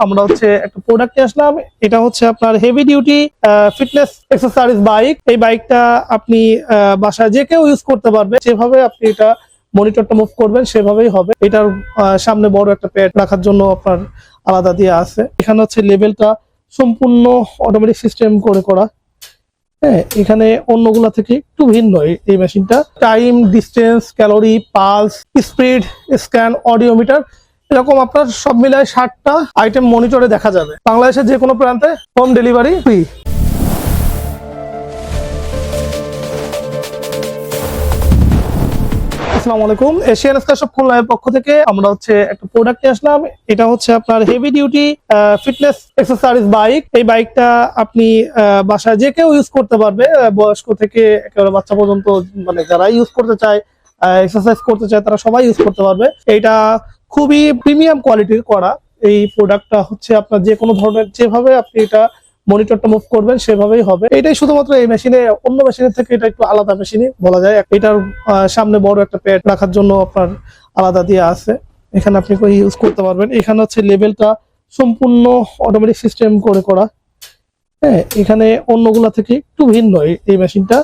আমরা একটা প্রোডাক্ট নিয়ে আসলাম। এটা আপনার heavy duty fitness exercise bike. এই বাইকটা আপনি বাসায় যে কেউ ইউজ করতে পারবে। যেভাবে আপনি এটা মনিটরটা মুভ করবেন সেভাবেই হবে। এটার সামনে বড় একটা প্যাড রাখার জন্য আপনার আলাদা দিয়ে আছে। এখানে লেভেলটা সম্পূর্ণ অটোমেটিক সিস্টেম করে করা। হ্যাঁ, এখানে অন্যগুলা থেকে একটু ভিন্ন এই মেশিনটা। Time, distance, calorie, pulse, speed, scan, audiometer, এরকম আপনার সব মিলায় 60টা আইটেম মনিটরে দেখা যাবে। বাংলাদেশের যে কোনো প্রান্তে হোম ডেলিভারি ফ্রি। আসসালামু আলাইকুম, এশিয়ান স্কাই শপ খুলনার পক্ষ থেকে আমরা একটা প্রোডাক্ট নিয়ে আসলাম। এটা আপনার heavy duty fitness exercise bike. এই বাইকটা আপনি বাসায় যে কেউ ইউজ করতে পারবে, বয়স্ক থেকে একেবারে বাচ্চা পর্যন্ত, মানে যারা ইউজ করতে চায়, এক্সারসাইজ করতে চায়, তারা সবাই ইউজ করতে পারবে। এটা খুবই প্রিমিয়াম কোয়ালিটির করা। এই প্রোডাক্টটা আপনার যে কোনো ধরনের, যেভাবে আপনি এটা মনিটরটা মুভ করবেন সেভাবেই হবে। এটাই শুধুমাত্র এই মেশিনে, অন্য মেশিনের থেকে এটা একটু আলাদা মেশিনই বলা যায়। এটার সামনে বড় একটা প্যাড রাখার জন্য আপনার আলাদা দিয়ে আছে। এখানে আপনি ইউজ করতে পারবেন। এখানে লেভেলটা সম্পূর্ণ অটোমেটিক সিস্টেম করে করা। হ্যাঁ, এখানে অন্যগুলা থেকে একটু ভিন্ন এই মেশিনটা।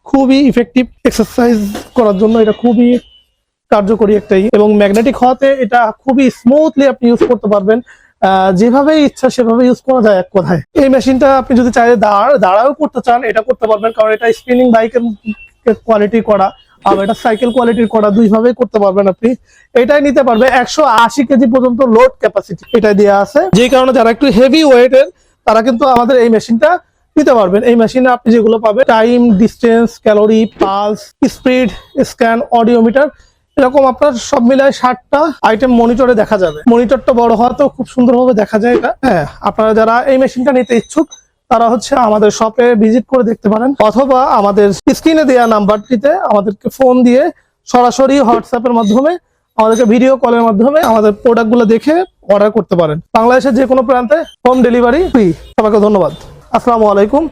খুবই ইফেক্টিভ এক্সারসাইজ করার জন্য এটা খুবই কার্যকরী একটাই, এবং ম্যাগনেটিক হওয়াতে এটা খুবই স্মুথলি আপনি ইউজ করতে পারবেন। যেভাবে ইচ্ছা সেভাবে ইউজ করা যায় এক কথায়। এই মেশিনটা আপনি যদি চাইলে দাঁড়াও করতে চান, এটা করতে পারবেন, কারণ এটা স্পিনিং বাইকের কোয়ালিটি করা, আর এটা সাইকেল কোয়ালিটির করা, দুইভাবেই করতে পারবেন আপনি। এটাই নিতে পারবে 180 কেজি পর্যন্ত লোড ক্যাপাসিটি এটা দেওয়া আছে। যে কারণে যারা একটু হেভি ওয়েটের, তারা কিন্তু আমাদের এই মেশিনটা নিতে পারবেন। এই মেশিনে আপনি যেগুলো পাবেন, time, distance, calorie, pulse, speed, scan, audiometer, এরকম আপনার সব মিলায় 60টা আইটেম মনিটরে দেখা যাবে। মনিটরটা বড় হওয়াতেও খুব সুন্দরভাবে দেখা যায় এটা। হ্যাঁ, আপনারা যারা এই মেশিনটা নিতে ইচ্ছুক, তারা আমাদের শপে ভিজিট করে দেখতে পারেন, অথবা আমাদের স্ক্রিনে দেওয়া নাম্বারটিতে আমাদেরকে ফোন দিয়ে সরাসরি হোয়াটসঅ্যাপের মাধ্যমে, আমাদেরকে ভিডিও কলের মাধ্যমে আমাদের প্রোডাক্টগুলো দেখে অর্ডার করতে পারেন। বাংলাদেশের যে কোনো প্রান্তে হোম ডেলিভারি ফ্রি। সবাইকে ধন্যবাদ। আসসালামু আলাইকুম।